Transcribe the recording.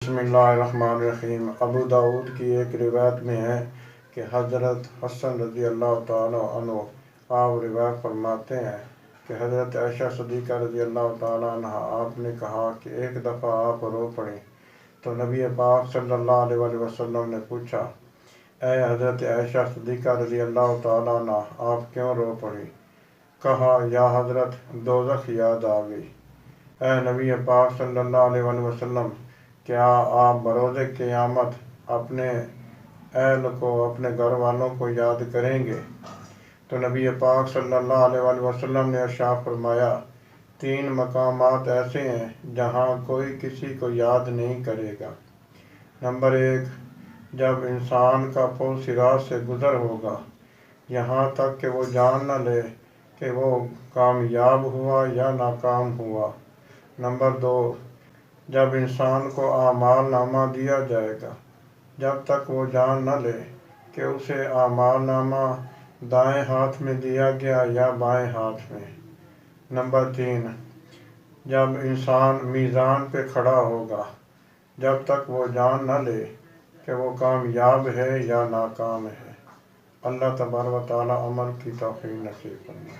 बिस्मिल्लाहिर्रहमानिर्रहीम। अबू दाऊद की एक रिवायत में है कि हज़रत हसन रज़ी अल्लाह ताला अन्हु आप रिवायत फरमाते हैं कि हज़रत आयशा सिद्दीक़ा रज़ी अल्लाह ताला अन्हा आपने कहा कि एक दफ़ा आप रो पड़ी तो नबी पाक सल्लल्लाहु अलैहि वसल्लम ने पूछा, ऐ हज़रत आयशा सिद्दीक़ा रज़ी अल्लाह ताला अन्हा आप क्यों रो पड़ी? कहा, या हज़रत दोज़ख याद आ गई। ऐ नबी पाक सल्लल्लाहु अलैहि वसल्लम, क्या आप बरोज़े क़यामत अपने अहल को, अपने घर वालों को याद करेंगे? तो नबी पाक सल्लल्लाहु अलैहि वसल्लम ने इरशाद फरमाया, 3 मकामात ऐसे हैं जहाँ कोई किसी को याद नहीं करेगा। नंबर 1, जब इंसान का पुल सिरात से गुज़र होगा, यहाँ तक कि वो जान न ले कि वो कामयाब हुआ या नाकाम हुआ। नंबर 2, जब इंसान को आमाल नामा दिया जाएगा, जब तक वो जान न ले कि उसे आमाल नामा दाएं हाथ में दिया गया या बाएं हाथ में। नंबर 3, जब इंसान मीज़ान पे खड़ा होगा, जब तक वो जान न ले कि वो कामयाब है या नाकाम है। अल्लाह तबारक व तआला अमल की तौफीक नसीब फरमाए।